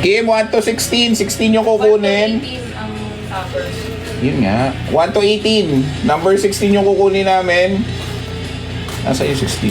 Kim, 1 to 16. 16 yung kukunin. 18 ang toppers. Yun nga. 1 to 18. Number 16 yung kukunin namin. Nasa yung 16?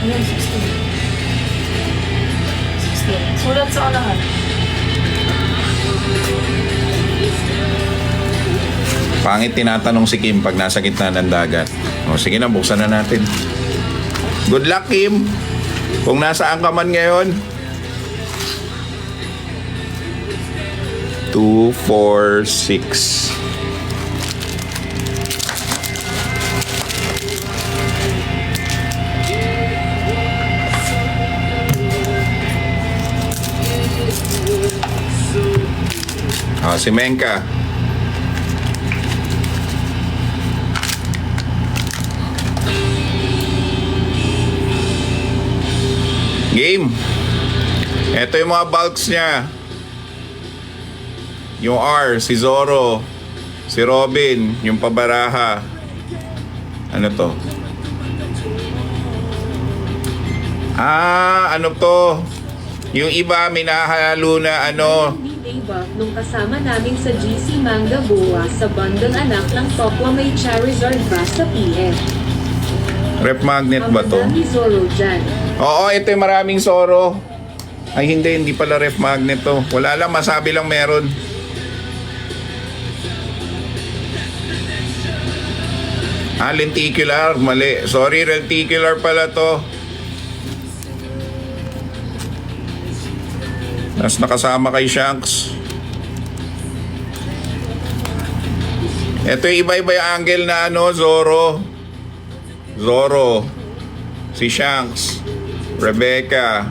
Ayan, 16. 16. Sulat sa unahan. Pangit tinatanong si Kim pag nasa gitna ng dagat. O sige na, buksan na natin. Good luck, Kim. Kung nasaan ka man ngayon. 2, 4, 6. Si Menka. Game. Ito yung mga bulks niya. Yung R, si Zoro, si Robin, yung pabaraha. Ano to? Ano to? Yung iba minahalo na ano. Diba, nung kasama namin sa GC Manga Boa sa bundle anak ng Tokwa may Charizard ba sa PF. Rep magnet ba to? Ang madami Zoro dyan. Oo, ito yung maraming Zoro. Ay hindi pala ref magnet to. Wala lang, masabi lang meron. Lenticular, mali. Sorry, lenticular pala to. Tapos nakasama kay Shanks. Ito yung iba-iba yung angle na ano, Zoro. Zoro. Si Shanks. Rebecca.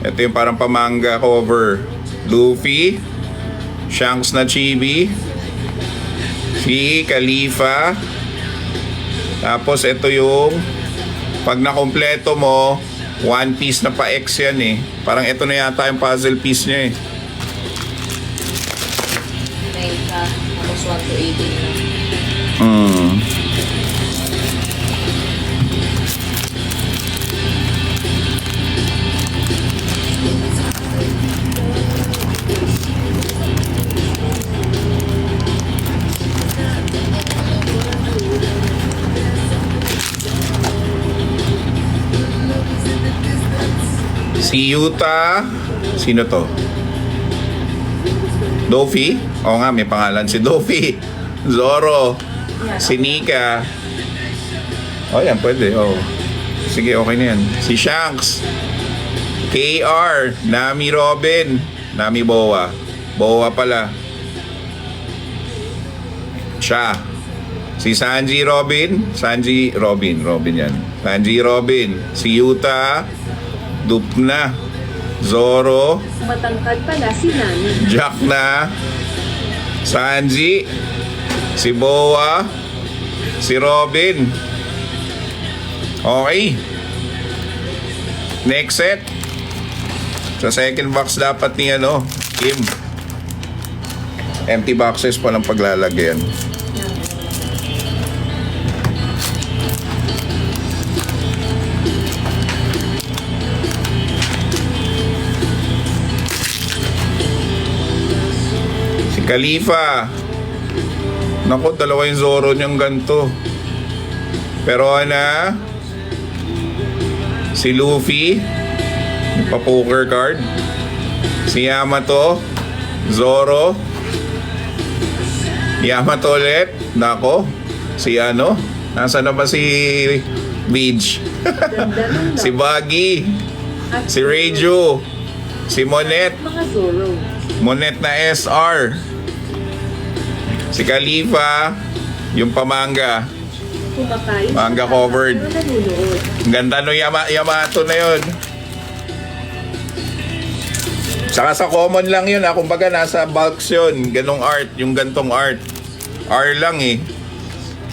Ito yung parang pamanga cover. Luffy. Shanks na chibi. Si Khalifa. Tapos ito yung pag nakompleto mo, one piece na pa X yan eh. Parang ito na yata yung puzzle piece niya eh. Menka. Tapos 1 to 18 na. Si Yuta. Sino to? Dofi? Oo nga, may pangalan si Dofi. Zoro. Si Nika. Yan, pwede. Sige, okay na yan. Si Shanks. KR. Nami Robin. Nami Boa. Boa pala. Siya. Si Sanji Robin. Sanji Robin. Robin yan. Sanji Robin. Si Yuta. Dupna. Zoro. Matangkad pala si Nani. Jack na. Sanji. Si Boa. Si Robin. Okay. Next set. Sa second box dapat ni Kim. Empty boxes pa lang paglalagyan. Khalifa. Naku, dalawa yung Zoro niyang ganito. Pero si Luffy, yung pa-poker card. Si Yamato, Zoro. Yamato ulit. Nako, si nasa na ba si Beach? Si Buggy. Si Reiju. Si Monet. Mga Zoro. Monet na SR. Si Khalifa, yung pamanga. Kumakain Manga sa covered. pero nanunood. Ang ganda no Yamato na yun. Saka sa common lang yun kumbaga nasa bulks yun. Ganong art, yung gantong art. R lang eh.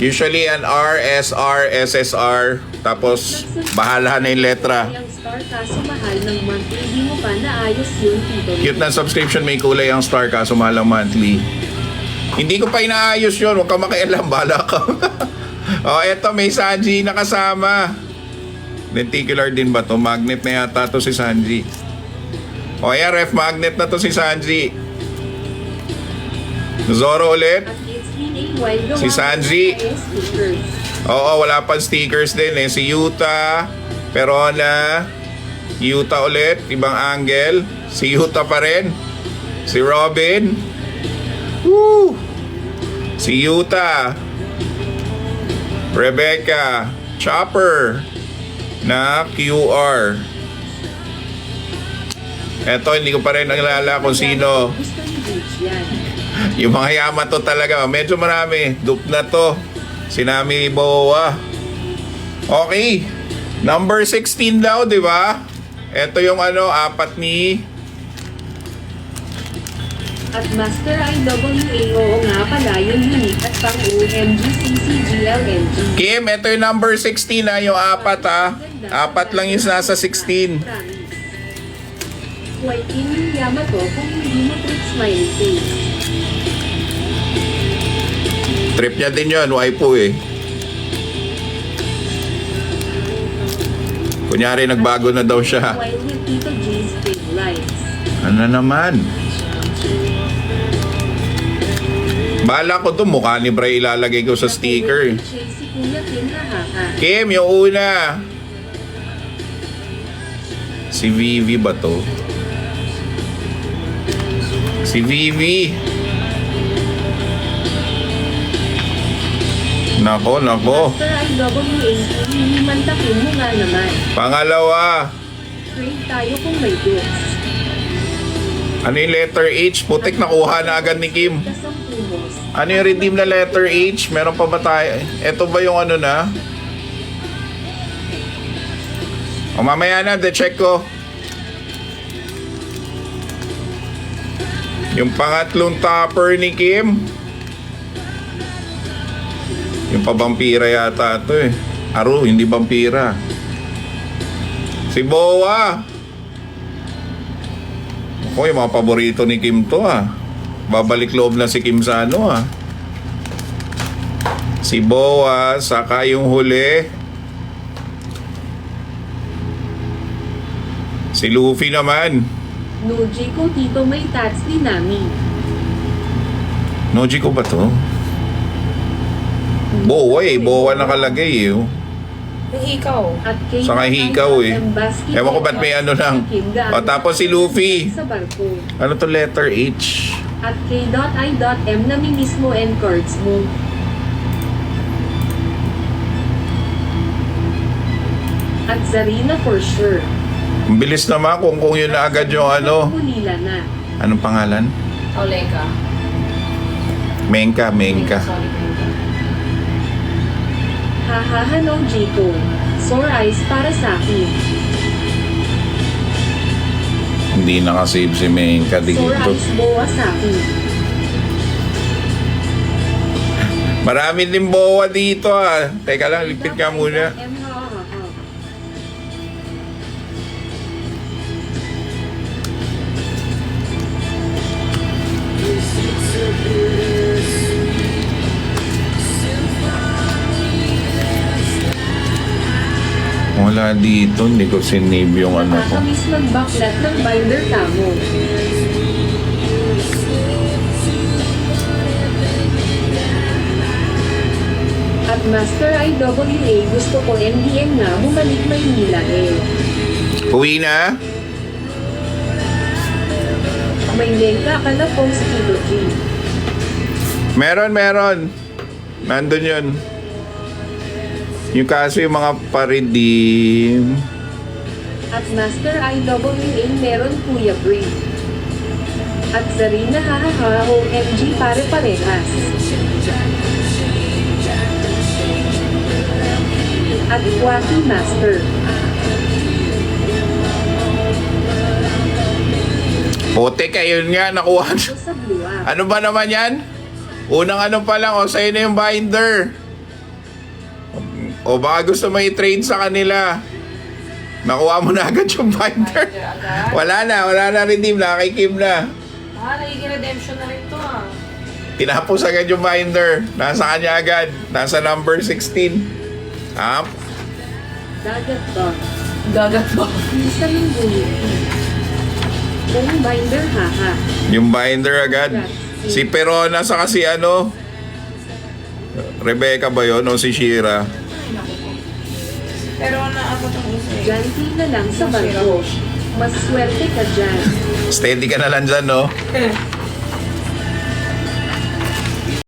Usually an R, SR, SSR. Tapos bahala na yung letra. Yung star kaso mahal ng monthly. Di mo pa naayos yun, Tito. Cute na subscription, may kulay ang star kaso mahal ang monthly. Hindi ko pa inaayos yun. Huwag ka makialam. Bala ka. Eto may Sanji na kasama. Lenticular din ba to? Magnet na yata to si Sanji. O ayan, ref magnet na to si Sanji. Zoro ulit. At it's been a while gawa Si Sanji. ng mga stickers. Oo, wala pang stickers din eh. Si Yuta, Perona, Yuta ulit, ibang angle. Si Yuta pa rin. Si Robin. Woo! Si Yuta. Rebecca. Chopper. Na QR. Eto, hindi ko pa rin nalala kung sino. Gusto ni Beach yan. Yung mga yaman to talaga, medyo marami. Dupe na to. Sinami Boa. Okay. Number 16 daw, di ba? Ito yung apat ni... At Master IWA, oo nga pala yung unique at pang OMG CCGLNG. Kim, ito yung number 16 na, yung apat ha. Apat lang yung nasa 16. Waitin yung Yamato kung hindi mo trip smiley face. Trip niya din yun, waifu eh. Kunyari, nagbago na daw siya. While with Tito G's big lights. Ano naman? Bala ko to, mukha ni Bray ilalagay ko sa sticker. Si Kuya Kim, hahaha. Kim, yung una. Si Vivi ba to? Si Vivi. Nako. Master IWA, hinimantakin mo nga naman. Pangalawa. Trade tayo kung may goods. Ano yung letter H? Putik, nakuha na agad ni Kim. Kasampumos. Ano yung redeem na letter H? Meron pa ba tayo? Ito ba yung na? O mamaya na, de-check ko. Yung pangatlong topper ni Kim. Yung pa-vampira yata ito eh. Aro, hindi vampira. Si Boa. Ako, yung mga paborito ni Kim to ah. Babalik loob na si Kim sa Si Boa, saka yung huli. Si Luffy naman. Noji ko tito may tats din namin. Noji ko ba to? Boa eh. Boa nakalagay eh. Oh. Yung ikaw. At kay Saka hikaw eh. Ewan ko ba't may lang. O tapos si Luffy. Sa barko. Ano to letter H? At K.I.M namimiss mo and cards mo. At Zarina for sure. Ang bilis naman kung yun na agad yung Hulila na. Anong pangalan? Oleka. Menka. Sorry, Menka. Hahaha no Jiko. Sore eyes para sa akin. Hindi nakasave si Menka Sore dito. eyes boa sa akin. Marami din boa dito ah. Teka lang, lipit ka muna. Wala dito, hindi ko sinave yung ko. Nakakamiss magbaklat ng binder tamo. At Master IWA gusto ko MDM nga bumalik Maynila eh. Uwi na? May lengka ka na pong si Tito G. Meron. Nandun yun. Yung kaso yung mga pa-redeem. At Master IWA meron Kuya Bray. At Zarina hahaha OMG pare-parehas. At Waki Master. Puti kayo nga, nakuha. Ito sa Blue App. Ano ba naman yan? Unang pa lang, sa'yo na yung binder. O baka gusto mo i-trade sa kanila. Nakuha mo na agad yung binder. Wala na redeem na, kay Kim na. Nagiging redemption na rin to ah. Tinapos agad yung binder. Nasa kanya agad. Nasa number 16. Dagat ba? Gagat ba? Minsan ng bulit. buong binder haha. Yung binder agad. Si Perona sa kasi ano? Rebecca ba yun o si Shira? Pero naabot ang isa eh. Janty na lang sa barko. Mas swerte ka dyan. Steady ka na lang dyan, no?